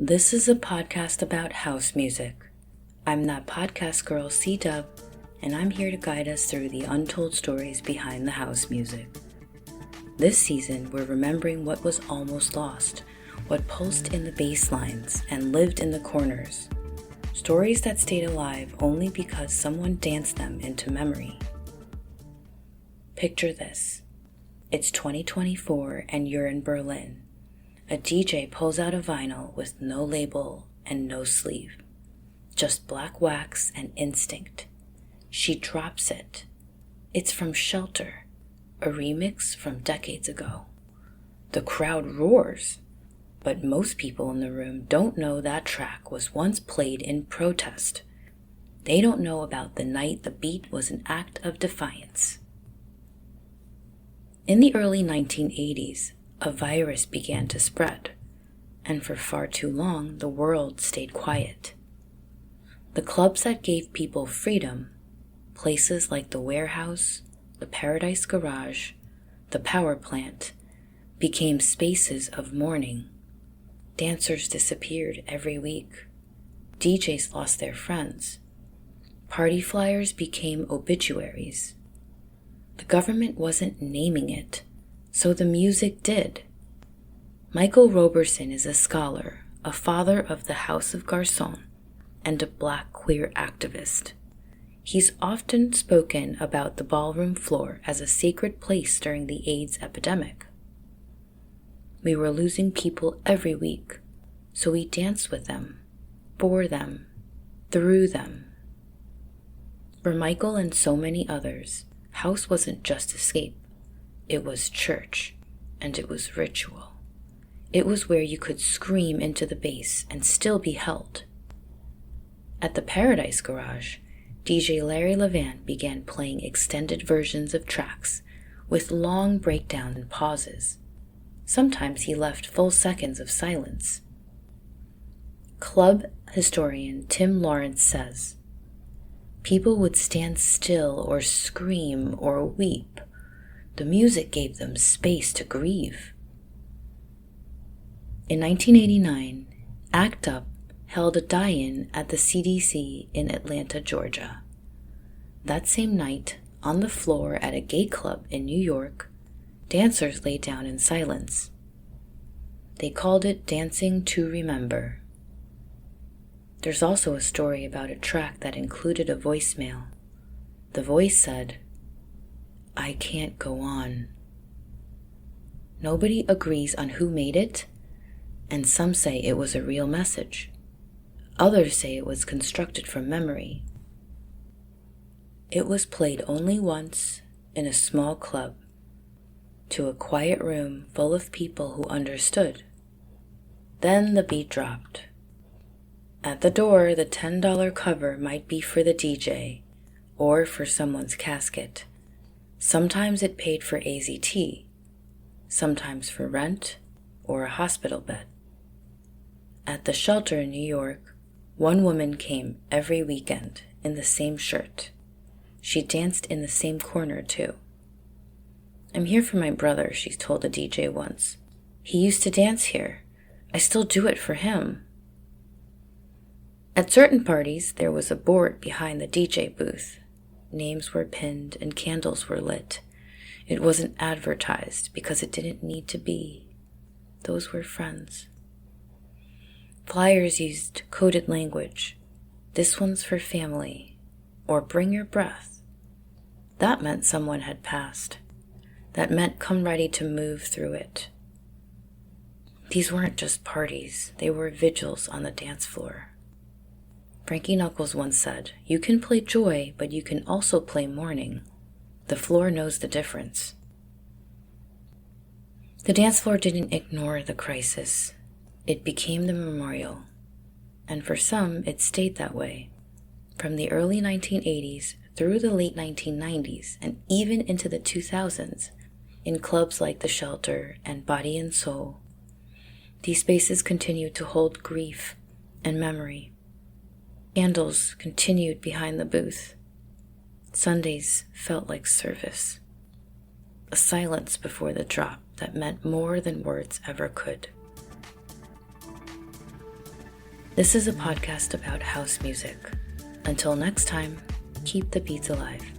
This is a podcast about house music. I'm ThatPodcastGirl C-Dub, and I'm here to guide us through the untold stories behind the house music. This season, we're remembering what was almost lost, what pulsed in the basslines and lived in the corners. Stories that stayed alive only because someone danced them into memory. Picture this. It's 2024 and you're in Berlin. A DJ pulls out a vinyl with no label and no sleeve. Just black wax and instinct. She drops it. It's from Shelter, a remix from decades ago. The crowd roars, but most people in the room don't know that track was once played in protest. They don't know about the night the beat was an act of defiance. In the early 1980s, a virus began to spread, and for far too long, the world stayed quiet. The clubs that gave people freedom, places like the Warehouse, the Paradise Garage, the Power Plant, became spaces of mourning. Dancers disappeared every week. DJs lost their friends. Party flyers became obituaries. The government wasn't naming it, so the music did. Michael Roberson is a scholar, a father of the House of Garçon, and a Black queer activist. He's often spoken about the ballroom floor as a sacred place during the AIDS epidemic. We were losing people every week, so we danced with them, for them, through them. For Michael and so many others, house wasn't just escape. It was church, and it was ritual. It was where you could scream into the bass and still be held. At the Paradise Garage, DJ Larry Levan began playing extended versions of tracks with long breakdowns and pauses. Sometimes he left full seconds of silence. Club historian Tim Lawrence says, "People would stand still or scream or weep. The music gave them space to grieve." In 1989, ACT UP held a die-in at the CDC in Atlanta, Georgia. That same night, on the floor at a gay club in New York, dancers lay down in silence. They called it Dancing to Remember. There's also a story about a track that included a voicemail. The voice said, "I can't go on." Nobody agrees on who made it, and some say it was a real message. Others say it was constructed from memory. It was played only once in a small club, to a quiet room full of people who understood. Then the beat dropped. At the door, the $10 cover might be for the DJ or for someone's casket. Sometimes it paid for AZT, sometimes for rent or a hospital bed. At the Shelter in New York, one woman came every weekend in the same shirt. She danced in the same corner too. "I'm here for my brother," she told a DJ once. "He used to dance here. I still do it for him." At certain parties, there was a board behind the DJ booth. Names were pinned and candles were lit. It wasn't advertised because it didn't need to be. Those were friends. Flyers used coded language. "This one's for family," or "Bring your breath." That meant someone had passed. That meant come ready to move through it. These weren't just parties, they were vigils on the dance floor. Frankie Knuckles once said, "You can play joy, but you can also play mourning. The floor knows the difference." The dance floor didn't ignore the crisis. It became the memorial. And for some, it stayed that way. From the early 1980s through the late 1990s and even into the 2000s, in clubs like the Shelter and Body and Soul, these spaces continued to hold grief and memory. Candles continued behind the booth. Sundays felt like service. A silence before the drop that meant more than words ever could. This is a podcast about house music. Until next time, keep the beats alive.